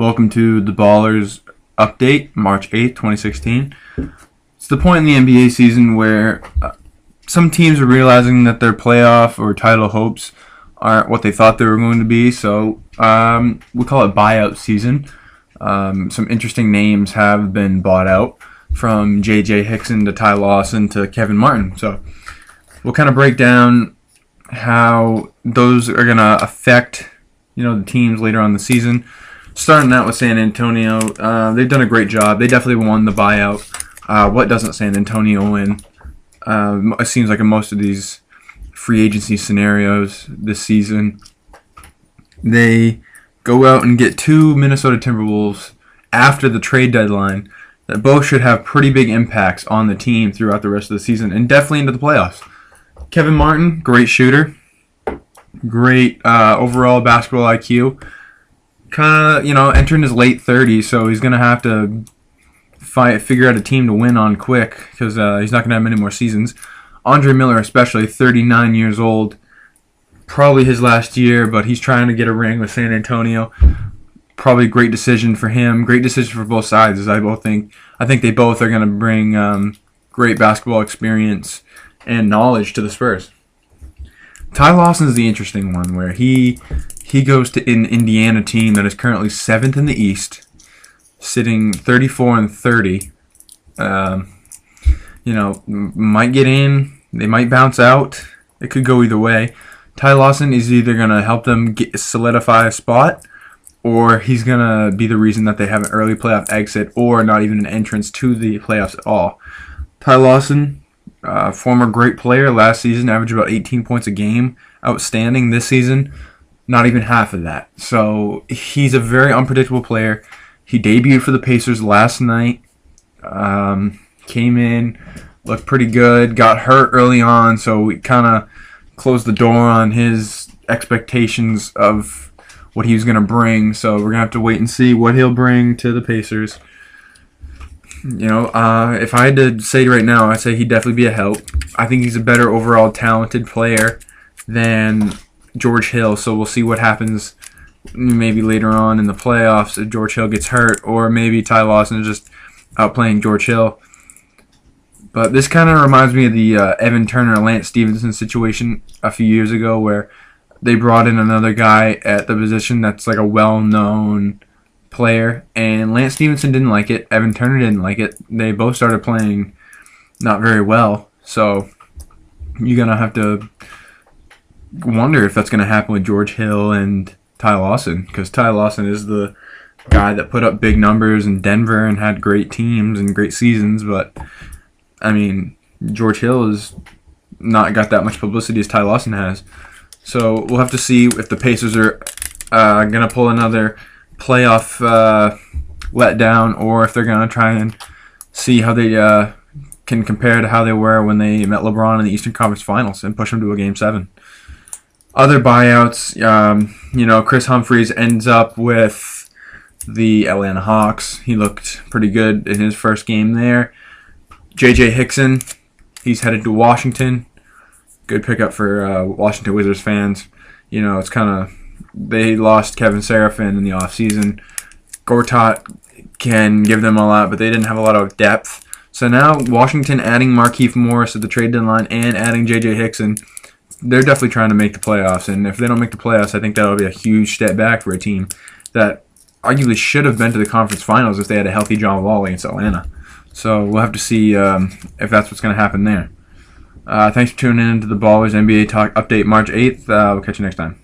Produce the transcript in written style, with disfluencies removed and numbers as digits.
Welcome to the Ballers Update, March 8th, 2016. It's the point in the NBA season where some teams are realizing that their playoff or title hopes aren't what they thought they were going to be, so we call it buyout season. Some interesting names have been bought out, from J.J. Hickson to Ty Lawson to Kevin Martin. So we'll kind of break down how those are going to affect the teams later on in the season. Starting out with San Antonio, they've done a great job. They definitely won the buyout. What doesn't San Antonio win? It seems like in most of these free agency scenarios this season, they go out and get two Minnesota Timberwolves after the trade deadline that both should have pretty big impacts on the team throughout the rest of the season and definitely into the playoffs. Kevin Martin, great shooter, great overall basketball IQ. Kind of, entering his late 30s, so he's going to have to figure out a team to win on quick because he's not going to have many more seasons. Andre Miller, especially, 39 years old, probably his last year, but he's trying to get a ring with San Antonio. Probably a great decision for him, great decision for both sides, as I think they both are going to bring great basketball experience and knowledge to the Spurs. Ty Lawson is the interesting one, where he goes to an Indiana team that is currently 7th in the East, sitting 34-30. Might get in, they might bounce out. It could go either way. Ty Lawson is either going to help them solidify a spot, or he's going to be the reason that they have an early playoff exit or not even an entrance to the playoffs at all. Ty Lawson, former great player last season, averaged about 18 points a game. Outstanding this season, not even half of that. So he's a very unpredictable player. He debuted for the Pacers last night. Came in, looked pretty good, got hurt early on, so we kind of closed the door on his expectations of what he was going to bring. So we're going to have to wait and see what he'll bring to the Pacers. If I had to say right now, I'd say he'd definitely be a help. I think he's a better overall talented player than George Hill, so we'll see what happens maybe later on in the playoffs if George Hill gets hurt, or maybe Ty Lawson is just outplaying George Hill. But this kind of reminds me of the Evan Turner-Lance Stevenson situation a few years ago, where they brought in another guy at the position that's like a well-known player, and Lance Stevenson didn't like it. Evan Turner didn't like it. They both started playing not very well, so you're going to have to wonder if that's going to happen with George Hill and Ty Lawson, because Ty Lawson is the guy that put up big numbers in Denver and had great teams and great seasons, but George Hill has not got that much publicity as Ty Lawson has. So we'll have to see if the Pacers are going to pull another playoff letdown, or if they're going to try and see how they can compare to how they were when they met LeBron in the Eastern Conference Finals and push them to a Game 7. Other buyouts, Chris Humphries ends up with the Atlanta Hawks. He looked pretty good in his first game there. J.J. Hickson, he's headed to Washington. Good pickup for Washington Wizards fans. It's kind of, they lost Kevin Seraphin in the offseason. Gortat can give them a lot, but they didn't have a lot of depth. So now Washington adding Markieff Morris at the trade deadline and adding J.J. Hickson, they're definitely trying to make the playoffs. And if they don't make the playoffs, I think that'll be a huge step back for a team that arguably should have been to the conference finals if they had a healthy John Wall against Atlanta. So we'll have to see if that's what's going to happen there. Thanks for tuning in to the Ballers NBA Talk Update March 8th. We'll catch you next time.